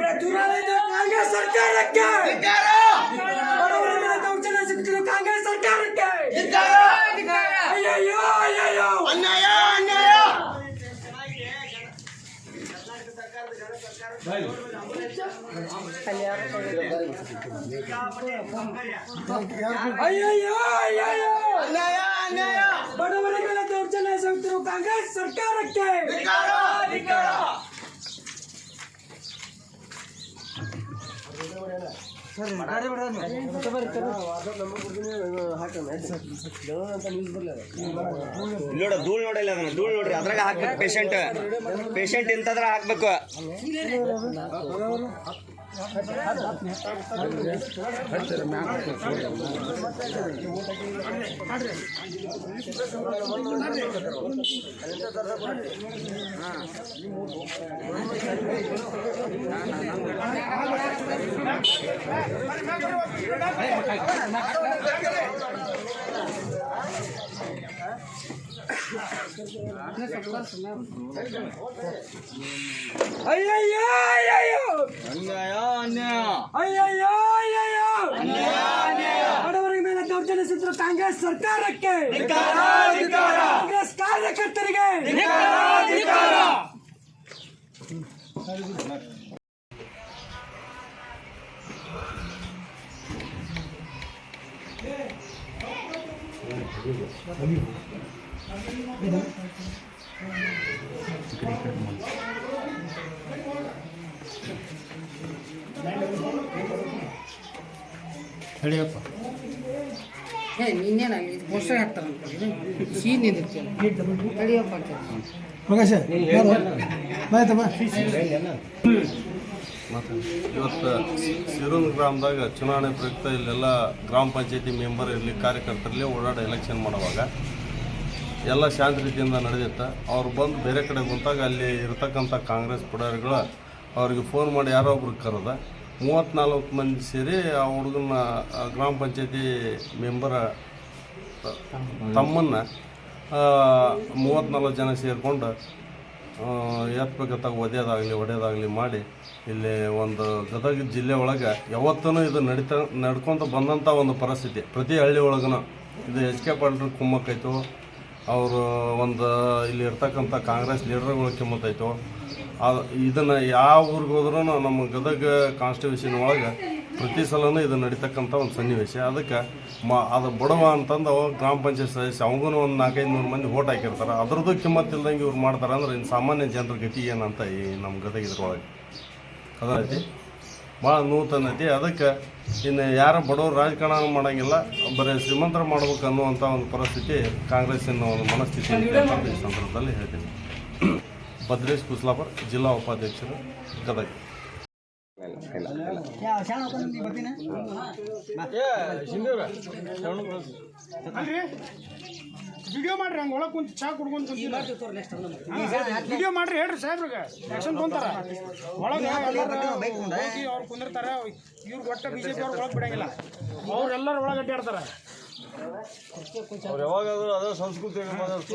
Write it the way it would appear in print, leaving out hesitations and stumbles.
ಕಾಂಗ್ರೆಸ್ ಸರ್ಕಾರಕ್ಕೆ ಬಡವರ ಮೇಲೆ ದೌರ್ಜನ್ಯ ಸಿಗುತ್ತಿರುವ ಕಾಂಗ್ರೆಸ್ ಸರ್ಕಾರಕ್ಕೆ ಅಯ್ಯಯ್ಯೋ ಅಯ್ಯಯ್ಯೋ ಅನ್ಯಾಯ ಅನ್ಯಾಯ. ಅಯ್ಯಯ್ಯೋ ಅಯ್ಯಯ್ಯೋ ಅನ್ಯಾಯ ಅನ್ಯಾಯ. ಬಡವರ ಮೇಲೆ ದೌರ್ಜನ್ಯ ಸಿಗುತ್ತಿರುವ ಕಾಂಗ್ರೆಸ್ ಸರ್ಕಾರಕ್ಕೆ ನೋಡ ಧೂಳ್ ನೋಡಿಲ್ಲ ಅದನ್ನ ಧೂಳ್ ನೋಡ್ರಿ ಅದ್ರಾಗ ಹಾಕ್ಬೇಕು ಪೇಷಂಟ್ ಇಂತದ್ರ ಹಾಕ್ಬೇಕು. ಅಯ್ಯಯ್ಯೋ ಅಯ್ಯಯ್ಯೋ ಅನ್ಯಾಯ ಅನ್ಯಾಯ ಅಯ್ಯಯ್ಯೋ ಅಯ್ಯಯ್ಯೋ ಬಡವರ ಮೇಲೆ ದೌರ್ಜನ್ಯ ಸಿಗುತ್ತಿರುವ ಕಾಂಗ್ರೆಸ್ ಸರ್ಕಾರಕ್ಕೆ ಕಾಂಗ್ರೆಸ್ ಕಾರ್ಯಕರ್ತರಿಗೆ ಇನ್ನೇನಾಗಲಿ ಇದು ಪೋಸ್ಟರ್ ಹಾಕ್ತಾರೆ ಅನ್ಕೊಳ್ಳಿ ಸೀನ್ ಇದಕ್ಕೆ ತಡಿಯಪ್ಪ ಅಂತ ಇವತ್ತು ಸಿರೂನ್ ಗ್ರಾಮದಾಗ ಚುನಾವಣೆ ಪ್ರಯುಕ್ತ ಇಲ್ಲೆಲ್ಲ ಗ್ರಾಮ ಪಂಚಾಯತಿ ಮೆಂಬರ್ ಇರಲಿ ಕಾರ್ಯಕರ್ತರಲ್ಲಿ ಓಡಾಡ ಎಲೆಕ್ಷನ್ ಮಾಡುವಾಗ ಎಲ್ಲ ಶಾಂತ ರೀತಿಯಿಂದ ನಡೆದಿತ್ತು. ಅವ್ರು ಬಂದು ಬೇರೆ ಕಡೆ ಕುಂತಾಗ ಅಲ್ಲಿ ಇರತಕ್ಕಂಥ ಕಾಂಗ್ರೆಸ್ ಪುಡಾರಿಗಳು ಅವ್ರಿಗೆ ಫೋನ್ ಮಾಡಿ ಯಾರೋ ಒಬ್ರಿಗೆ ಕರೆದ 34 ಮಂದಿ ಸೇರಿ ಆ ಹುಡುಗನ ಗ್ರಾಮ ಪಂಚಾಯತಿ ಮೆಂಬರ ತಮ್ಮನ್ನು 34 ಜನ ಸೇರಿಕೊಂಡು ಎತ್ಬೇಕತ್ತಾಗ ಒಡೆಯೋದಾಗಲಿ ಮಾಡಿ ಇಲ್ಲಿ ಒಂದು ಗದಗ ಜಿಲ್ಲೆ ಒಳಗೆ ಯಾವತ್ತೂ ಇದು ನಡ್ಕೊತ ಬಂದಂಥ ಒಂದು ಪರಿಸ್ಥಿತಿ. ಪ್ರತಿ ಹಳ್ಳಿ ಒಳಗೂ ಇದು ಎಚ್ ಕೆ ಪಾಟೀಲ್ ಕುಮ್ಮಕ್ಕಾಯ್ತು, ಅವರು ಒಂದು ಇಲ್ಲಿ ಇರ್ತಕ್ಕಂಥ ಕಾಂಗ್ರೆಸ್ ಲೀಡರ್ಗಳು ಕಿಮ್ಮತ್ತಾಯ್ತು. ಇದನ್ನು ಯಾವ ಊರಿಗೆ ಹೋದ್ರೂ ನಮ್ಮ ಗದಗ ಕಾನ್ಸ್ಟಿಟ್ಯೂಷನ್ ಒಳಗೆ ಪ್ರತಿ ಸಲನೂ ಇದು ನಡೀತಕ್ಕಂಥ ಒಂದು ಸನ್ನಿವೇಶ. ಅದಕ್ಕೆ ಅದು ಬಡವ ಅಂತಂದು ಗ್ರಾಮ ಪಂಚಾಯತ್ ಸದಸ್ಯ ಅವಗೂ ಒಂದು 400-500 ಮಂದಿ ಓಟ್ ಹಾಕಿರ್ತಾರೆ. ಅದ್ರದ್ದು ಕಿಮ್ಮತ್ತಿಲ್ದಂಗೆ ಇವ್ರು ಮಾಡ್ತಾರೆ ಅಂದ್ರೆ ಇನ್ನು ಸಾಮಾನ್ಯ ಜನರ ಗತಿ ಏನಂತ ಈ ನಮ್ಮ ಗದಗ ಇದ್ರೊಳಗೆ ಅದೈತಿ ಭಾಳ ನೂತನ ಐತಿ. ಅದಕ್ಕೆ ಇನ್ನು ಯಾರು ಬಡವರು ರಾಜಕಾರಣ ಮಾಡೋಂಗಿಲ್ಲ, ಬರೀ ಶ್ರೀಮಂತರು ಮಾಡ್ಬೇಕು ಅನ್ನುವಂಥ ಒಂದು ಪರಿಸ್ಥಿತಿ ಕಾಂಗ್ರೆಸ್ಸಿನ ಒಂದು ಮನಸ್ಥಿತಿ ಅಂತ ಈ ಸಂದರ್ಭದಲ್ಲಿ ಹೇಳ್ತೀನಿ. ಭದ್ರೇಶ್ ಕುಸ್ಲಾಪುರ್, ಜಿಲ್ಲಾ ಉಪಾಧ್ಯಕ್ಷರು, ಗದಗ. ವಿಡಿಯೋ ಮಾಡ್ರಿ, ಹಂಗೆ ಒಳಗೆ ಕುಂತು ಚಾ ಕುಡ್ಕೊಂಡು ವಿಡಿಯೋ ಮಾಡ್ರಿ, ಹೇಳ್ರಿ ಸಾಹೇಬ್ರಿಗೆ ಆಕ್ಷನ್ ತೊಗೊಂತಾರ. ಒಳಗೆ ಹೋಗಿ ಅವ್ರು ಕುಂದಿರ್ತಾರೆ, ಇವ್ರಿಗೆ ಒಟ್ಟು BJP ಅವ್ರು ಒಳಗೆ ಬಿಡಂಗಿಲ್ಲ, ಅವ್ರೆಲ್ಲರೂ ಒಳಗೆ ಅಡ್ಡಾಡ್ತಾರೆ. ಅವ್ರು ಯಾವಾಗಾದ್ರೂ ಅದೇ ಸಂಸ್ಕೃತಿ ವಿಡಿಯೋ ಮಾಡ್ಬೇಕು.